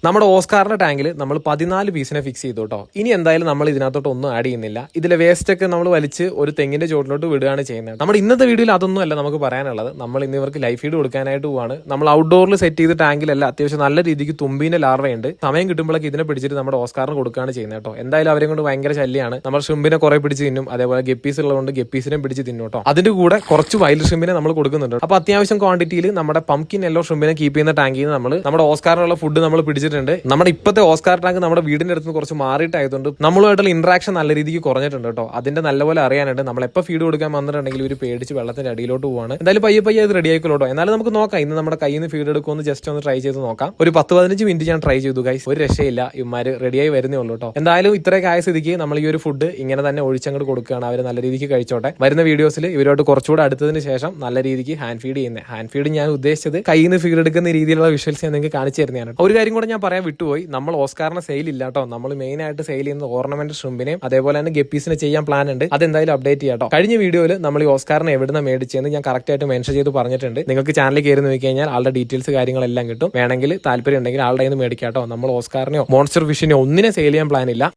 നമ്മുടെ ഓസ്കാറിന്റെ ടാങ്കിൽ നമ്മൾ 14 പീസിനെ ഫിക്സ് ചെയ്തു കേട്ടോ. ഇനി എന്തായാലും നമ്മൾ ഇതിനകത്തോട്ട് ഒന്നും ആഡ് ചെയ്യുന്നില്ല. ഇതിലെ വേസ്റ്റ് ഒക്കെ നമ്മൾ വലിച്ച് ഒരു തെങ്ങിന്റെ ചോട്ടിലോട്ട് വിടുകയാണ് ചെയ്യുന്നത്. നമ്മുടെ ഇന്നത്തെ വീഡിയോയിൽ അതൊന്നും അല്ല നമുക്ക് പറയാനുള്ളത്. നമ്മൾ ഇന്ന് ഇവർക്ക് ലൈഫ് ഫീഡ് കൊടുക്കാനായിട്ട് പോവാണ്. നമ്മൾ ഔട്ട്ഡോറിൽ സെറ്റ് ചെയ്ത ടാങ്കിലല്ല, അത്യാവശ്യം നല്ല രീതിക്ക് തുമ്പീന്റെ ലാർവയുണ്ട്. സമയം കിട്ടുമ്പോഴൊക്കെ ഇതിനെ പിടിച്ചിട്ട് നമ്മുടെ ഓസ്കാറിന് കൊടുക്കുകയാണ് ചെയ്യുന്നത് കേട്ടോ. എന്തായാലും അവരെ കൊണ്ട് ഭയങ്കര ശല്യമാണ്. നമ്മൾ ഷ്രിമ്പിനെ കുറെ പിടിച്ച് തിന്നും, അതേപോലെ ഗപ്പീസ് ഉള്ളതുകൊണ്ട് ഗപ്പീസിനെ പിടിച്ച് തിന്നും കേട്ടോ. അതിന്റെ കൂടെ കുറച്ച് വൈൽഡ് ഷ്രിമ്പിനെ നമ്മൾ കൊടുക്കുന്നുണ്ട്. അപ്പൊ അത്യാവശ്യം ക്വാണ്ടിറ്റിയിൽ നമ്മുടെ പംകിൻ യെല്ലോ ഷ്രിമ്പിനെ കീപ്പ് ചെയ്യുന്ന ടാങ്കിൽ നിന്ന് നമ്മൾ നമ്മുടെ ഓസ്കാറിനുള്ള ഫുഡ് നമ്മൾ പിടിച്ചിട്ടുണ്ട്. നമ്മുടെ ഇപ്പോഴത്തെ ഓസ്കാർ ടാങ്ക് നമ്മുടെ വീടിന്റെ അടുത്ത് കുറച്ച് മാറിയിട്ടായതുകൊണ്ട് നമ്മളുമായിട്ടുള്ള ഇന്ററാക്ഷൻ നല്ല രീതിക്ക് കുറഞ്ഞിട്ടുണ്ട് കേട്ടോ. അതിന്റെ നല്ലപോലെ അറിയാനുണ്ട്. നമ്മൾ എപ്പോൾ ഫീഡ് കൊടുക്കാൻ വന്നിട്ടുണ്ടെങ്കിൽ ഒരു പേടിച്ച് വെള്ളത്തിന്റെ അടിയിലോട്ട് പോവാണ്. എന്തായാലും പയ്യെ പയ്യെ അത് റെഡി ആയിക്കോട്ടോ. എന്നാലും നമുക്ക് നോക്കാം. ഇന്ന് നമ്മുടെ കയ്യിൽ നിന്ന് ഫീഡ് എടുക്കുമെന്ന് ജസ്റ്റ് ഒന്ന് ട്രൈ ചെയ്ത് നോക്കാം. ഒരു 10-15 മിനിറ്റ് ഞാൻ ട്രൈ ചെയ്തു ഗൈസ്. ഒരു രക്ഷയില്ല, ഇവന്മാര് റെഡിയായി വരുന്നേ ഉള്ളൂ കേട്ടോ. എന്തായാലും ഇത്രയൊക്കെ ആയ സ്ഥിതിക്ക് നമ്മൾ ഈ ഒരു ഫുഡ് ഇങ്ങനെ തന്നെ ഒഴിച്ചങ്ങോട്ട് കൊടുക്കുകയാണ്. അവർ നല്ല രീതിക്ക് കഴിച്ചോട്ടെ. വരുന്ന വീഡിയോസിൽ ഇവരോട്ട് കുറച്ചുകൂടെ അടുത്തതിന് ശേഷം നല്ല രീതിക്ക് ഹാൻഡ് ഫീഡ് ചെയ്യുന്നത്. ഹാൻഡ് ഫീഡ് ഞാൻ ഉദ്ദേശിച്ചത് കയ്യിൽ നിന്ന് ഫീഡ് എടുക്കുന്ന രീതിയിലുള്ള വിഷ്വൽസ് ഞാൻ നിങ്ങൾക്ക് കാണിച്ചു തരുന്നതാണ്. ഒരു കാര്യം കൂടെ ഞാൻ പറയാൻ വിട്ടുപോയി. നമ്മൾ ഓസ്കാറിനെ സെയിൽ ഇല്ല കേട്ടോ. നമ്മൾ മെയിൻ ആയിട്ട് സെയിൽ ചെയ്യുന്ന ഓർണമെന്റ് ഷ്രിമ്പിനെയും അതേപോലെ തന്നെ ഗപ്പീസിനെ ചെയ്യാൻ പ്ലാൻ ഉണ്ട്. അതെന്തായാലും അപ്ഡേറ്റ് ചെയ്യാം കേട്ടോ. കഴിഞ്ഞ വീഡിയോയിൽ നമ്മൾ ഈ ഓസ്കാറിനെ എവിടുന്ന് മേടിച്ചെന്ന് ഞാൻ കറക്റ്റ് ആയിട്ട് മെൻഷൻ ചെയ്ത് പറഞ്ഞിട്ടുണ്ട്. നിങ്ങൾക്ക് ചാനലിൽ കയറി നോക്കി കഴിഞ്ഞാൽ ആളുടെ ഡീറ്റെയിൽസ് കാര്യങ്ങളെല്ലാം കിട്ടും. വേണമെങ്കിൽ താല്പര്യം ഉണ്ടെങ്കിൽ ആളുടെ കയ്യിൽ നിന്ന് മേടിക്കാം കേട്ടോ. നമ്മൾ ഓസ്കാറിനെയോ മോൺസ്റ്റർ ഫിഷിനെയോ ഒന്നിനെ സെയിൽ ചെയ്യാൻ പ്ലാൻ ഇല്ല.